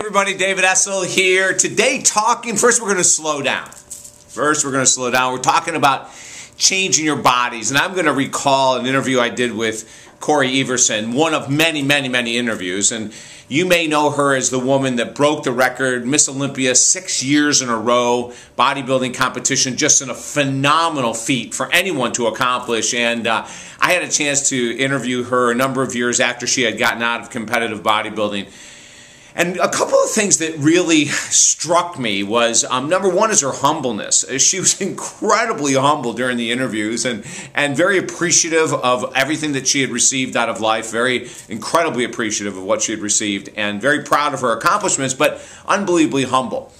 everybody, David Essel here. Today first we're going to slow down. We're talking about changing your bodies. And I'm going to recall an interview I did with Cory Everson, one of many, many, many interviews. And you may know her as the woman that broke the record, Miss Olympia, 6 years in a row, bodybuilding competition, just in a phenomenal feat for anyone to accomplish. And I had a chance to interview her a number of years after she had gotten out of competitive bodybuilding. And a couple of things that really struck me was, number one is her humbleness. She was incredibly humble during the interviews and very appreciative of everything that she had received out of life, very incredibly appreciative of what she had received, and very proud of her accomplishments, but unbelievably humble.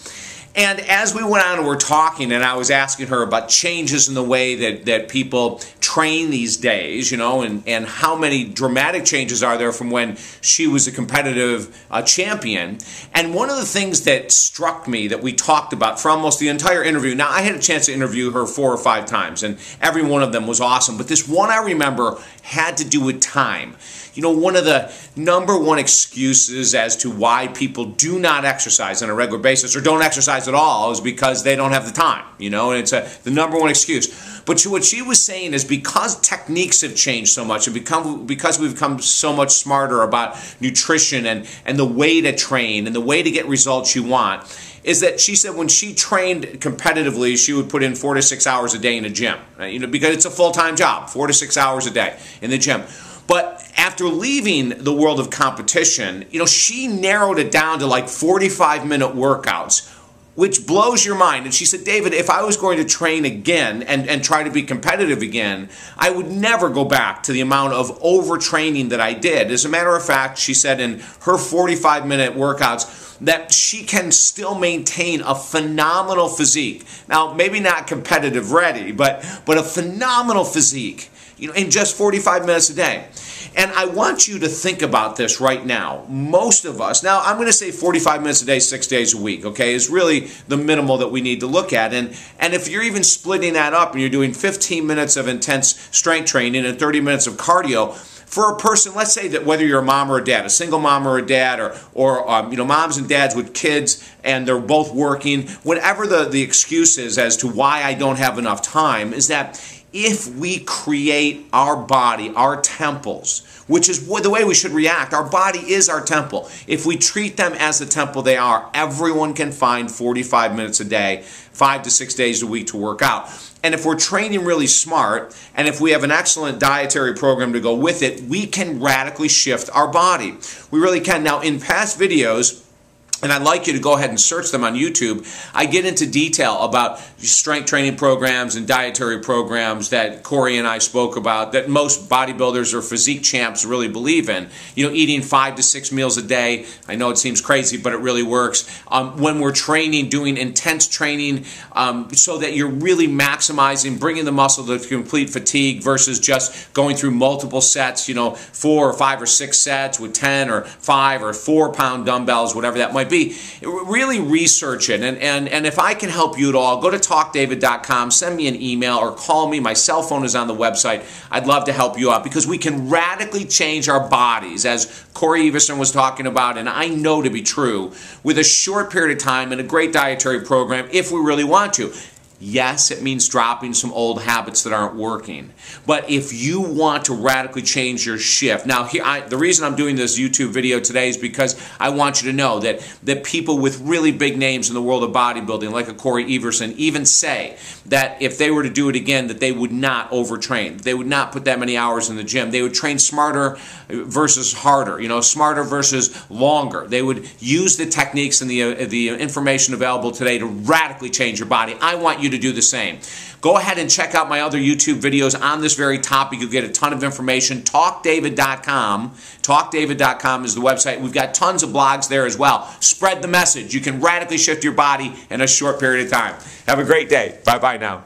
And as we went on and were talking, and I was asking her about changes in the way that people train these days, you know, and how many dramatic changes are there from when she was a competitive champion. And one of the things that struck me that we talked about for almost the entire interview, now I had a chance to interview her 4 or 5 times, and every one of them was awesome, but this one I remember had to do with time. You know, one of the #1 excuses as to why people do not exercise on a regular basis or don't exercise at all is because they don't have the time, you know, and it's the #1 excuse. But what she was saying is because techniques have changed so much and because we've become so much smarter about nutrition and the way to train and the way to get results you want, is that she said when she trained competitively, she would put in 4 to 6 hours a day in a gym, right? You know, because it's a full-time job, 4 to 6 hours a day in the gym. But after leaving the world of competition, you know, she narrowed it down to like 45-minute workouts, which blows your mind. And she said, David, if I was going to train again and try to be competitive again, I would never go back to the amount of overtraining that I did. As a matter of fact, she said in her 45-minute workouts that she can still maintain a phenomenal physique. Now, maybe not competitive ready, but a phenomenal physique, you know, in just 45 minutes a day. And I want you to think about this right now. Most of us, now I'm going to say 45 minutes a day, 6 days a week, okay, is really the minimal that we need to look at. And if you're even splitting that up and you're doing 15 minutes of intense strength training and 30 minutes of cardio, for a person, let's say that whether you're a mom or a dad, a single mom or a dad, or you know, moms and dads with kids and they're both working, whatever the excuse is as to why I don't have enough time, is that if we create our body, our temples, which is the way we should react. Our body is our temple. If we treat them as the temple they are, everyone can find 45 minutes a day, 5 to 6 days a week to work out. And if we're training really smart, and if we have an excellent dietary program to go with it, we can radically shift our body. We really can. Now, in past videos, and I'd like you to go ahead and search them on YouTube, I get into detail about strength training programs and dietary programs that Cory and I spoke about that most bodybuilders or physique champs really believe in. You know, eating 5 to 6 meals a day. I know it seems crazy, but it really works. When we're training, doing intense training so that you're really maximizing, bringing the muscle to complete fatigue versus just going through multiple sets, you know, 4 or 5 or 6 sets with 10 or 5 or 4-pound dumbbells, whatever that might be. Really research it, and if I can help you at all, go to talkdavid.com, send me an email or call me. My cell phone is on the website. I'd love to help you out because we can radically change our bodies, as Cory Everson was talking about, and I know to be true, with a short period of time and a great dietary program if we really want to. Yes, it means dropping some old habits that aren't working. But if you want to radically change your shift, now the reason I'm doing this YouTube video today is because I want you to know that people with really big names in the world of bodybuilding, like a Cory Everson, even say that if they were to do it again, that they would not overtrain. They would not put that many hours in the gym. They would train smarter versus harder, you know, smarter versus longer. They would use the techniques and the information available today to radically change your body. I want you to do the same. Go ahead and check out my other YouTube videos on this very topic. You'll get a ton of information. TalkDavid.com. TalkDavid.com is the website. We've got tons of blogs there as well. Spread the message. You can radically shift your body in a short period of time. Have a great day. Bye-bye now.